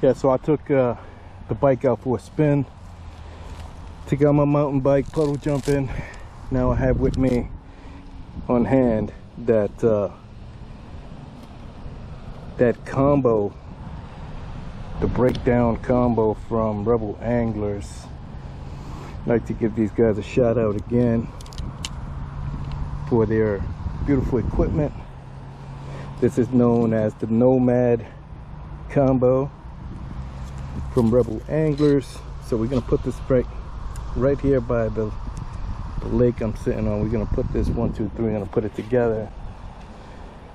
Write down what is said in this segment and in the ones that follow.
Okay, so I took the bike out for a spin. Took out my mountain bike, puddle jumping. Now I have with me on hand that that combo, the breakdown combo from Rebel Anglers. I'd like to give these guys a shout out again for their beautiful equipment. This is known as the Nomad Combo from Rebel Anglers. So we're gonna put this right here by the lake I'm sitting on. We're gonna put this 1, 2, 3. We're gonna put it together.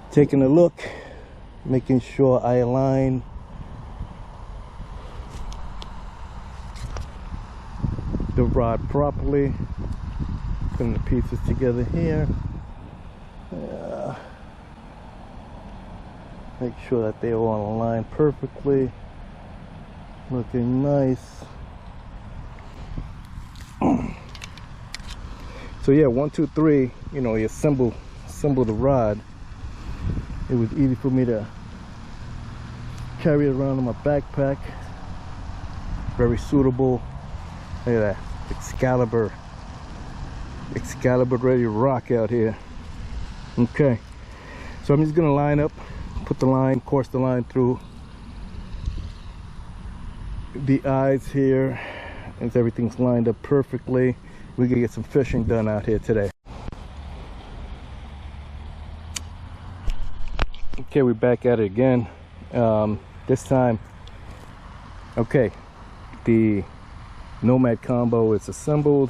Taking a look, making sure I align the rod properly. Putting the pieces together here. Make sure that they're all aligned perfectly. Looking nice. So yeah, 1, 2, 3. You know, you assemble the rod. It was easy for me to carry it around in my backpack. Very suitable. Look at that, Excalibur ready to rock out here. Okay, so I'm just gonna line up, put the line, course the line through the eyes here, and everything's lined up perfectly. We can get some fishing done out here today. Okay, we're back at it again. This time, okay, the Nomad Combo is assembled,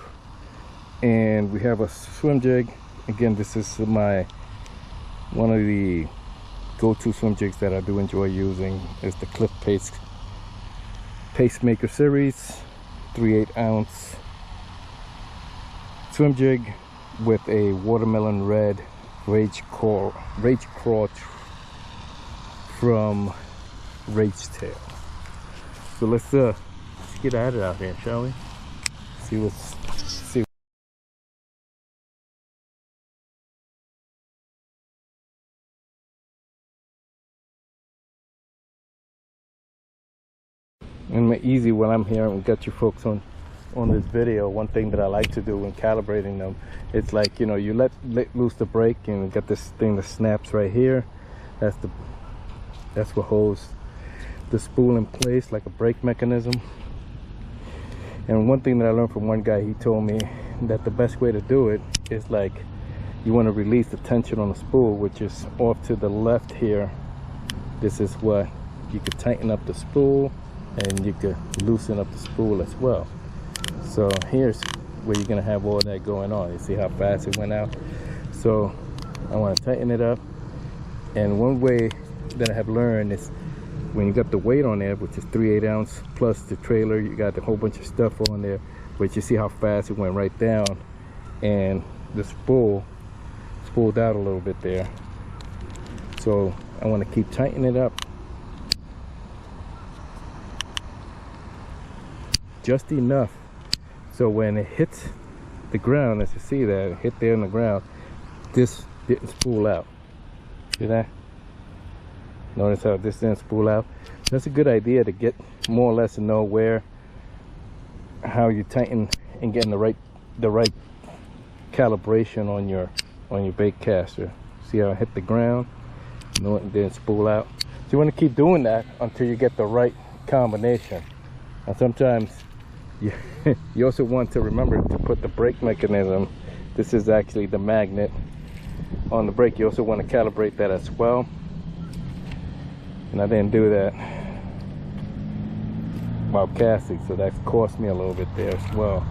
and we have a swim jig. Again, this is one of the go-to swim jigs that I do enjoy using. Is the Cliff Pacemaker series 3/8 ounce swim jig with a watermelon red rage crawl from Rage Tail. So let's get at it out here, shall we? See. And easy when I'm here and got you folks on this video. One thing that I like to do when calibrating them, it's like, you know, you let loose the brake and you got this thing that snaps right here. That's what holds the spool in place, like a brake mechanism. And one thing that I learned from one guy, he told me that the best way to do it is like, you want to release the tension on the spool, which is off to the left here. This is what you could tighten up the spool, and you could loosen up the spool as well. So here's where you're gonna have all that going on. You see how fast it went out? So I want to tighten it up, and one way that I have learned is when you got the weight on there, which is 3/8 ounce plus the trailer, you got a whole bunch of stuff on there, but you see how fast it went right down, and the spooled out a little bit there. So I want to keep tightening it up just enough so when it hits the ground, as you see that it hit there on the ground, this didn't spool out. See that? Notice how this didn't spool out. That's a good idea to get more or less to know how you tighten and getting the right calibration on your bait caster. See how it hit the ground? No, it didn't spool out. So you want to keep doing that until you get the right combination. And sometimes you also want to remember to put the brake mechanism. This is actually the magnet on the brake. You also want to calibrate that as well. And I didn't do that while casting, so that cost me a little bit there as well.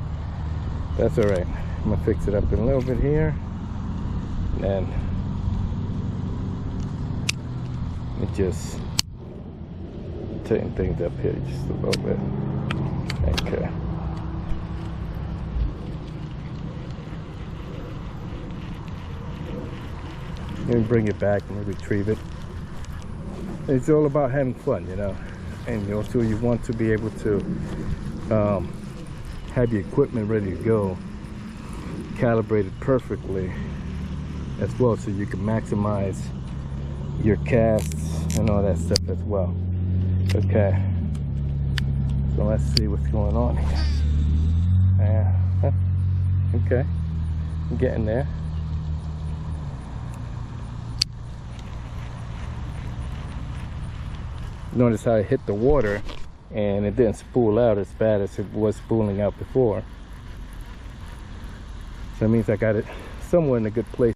That's all right. I'm gonna fix it up in a little bit here, and it just tighten things up here just a little bit. Okay. Let me bring it back and retrieve it. It's all about having fun, you know, and also you want to be able to have your equipment ready to go, calibrated perfectly as well, so you can maximize your casts and all that stuff as well. Okay, So let's see what's going on here. Yeah. Okay. I'm getting there. Notice how it hit the water and it didn't spool out as bad as it was spooling out before. So that means I got it somewhere in a good place.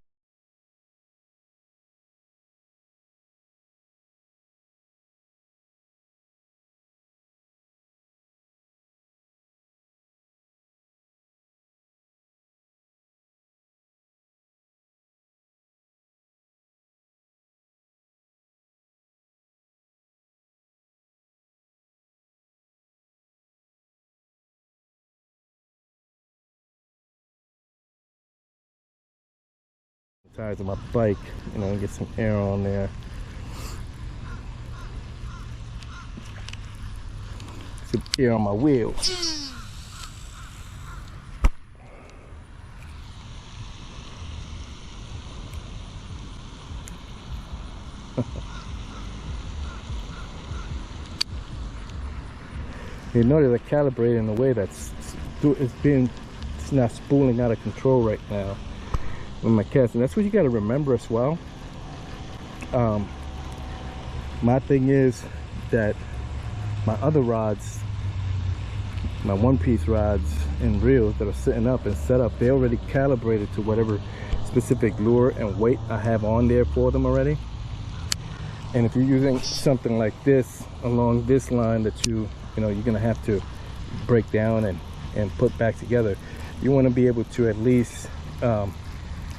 Tires of my bike, you know, get some air on there. Some air on my wheels. You notice I calibrate in a way that's it's not spooling out of control right now with my casting. That's what you got to remember as well. My thing is that my other rods, my one-piece rods and reels that are sitting up and set up, they already calibrated to whatever specific lure and weight I have on there for them already. And if you're using something like this along this line that you know you're gonna have to break down and put back together, you want to be able to at least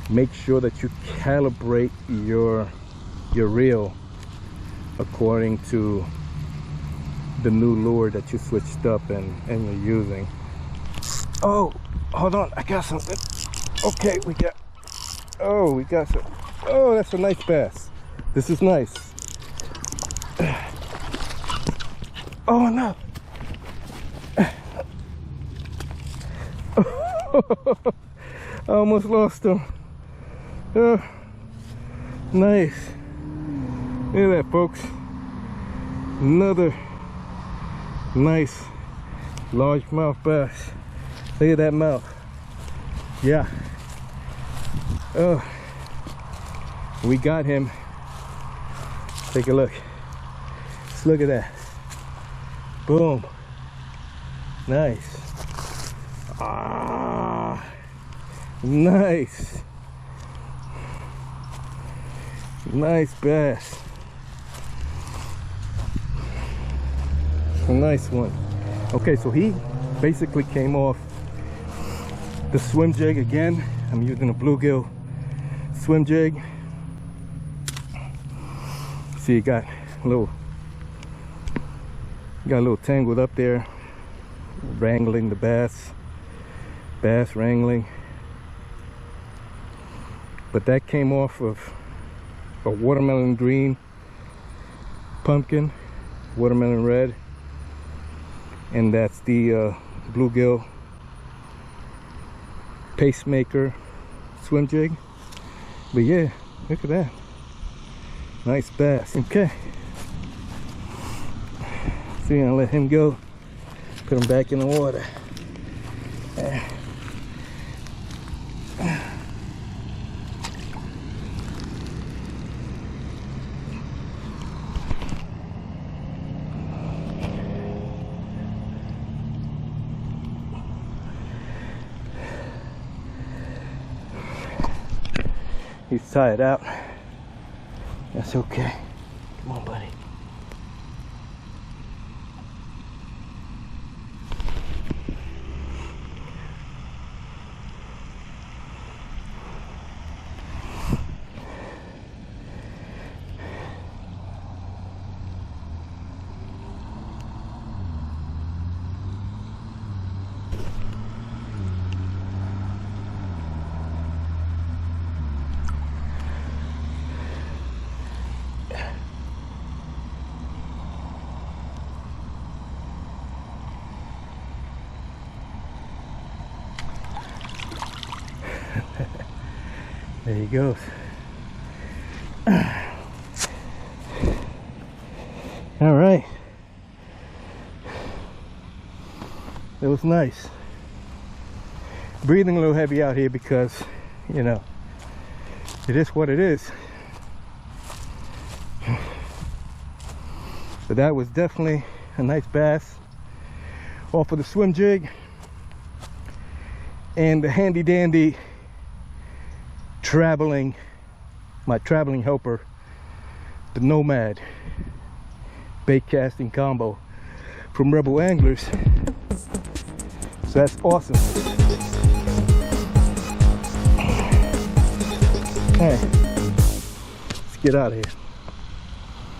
make sure that you calibrate your reel according to the new lure that you switched up and you're using. Oh, hold on, I got something. Okay, we got some. Oh, that's a nice bass. This is nice. Oh no. I almost lost him. Oh, nice. Look at that, folks. Another nice largemouth bass. Look at that mouth. Yeah. Oh, we got him. Take a look. Just look at that. Boom. Nice. Ah, nice. Nice bass. A nice one. Okay, so he basically came off the swim jig again. I'm using a bluegill swim jig. See, it got a little tangled up there, wrangling the bass wrangling. But that came off of a watermelon green, pumpkin, watermelon red, and that's the bluegill pacemaker swim jig. But yeah, look at that, nice bass. Okay, see, I'll let him go, put him back in the water. He's tired out. That's okay. Come on, buddy. There he goes. All right. It was nice. Breathing a little heavy out here because, you know, it is what it is. But that was definitely a nice bass off of the swim jig and the handy dandy my traveling helper, the Nomad Baitcasting Combo from Rebel Anglers. So that's awesome. Hey, let's get out of here.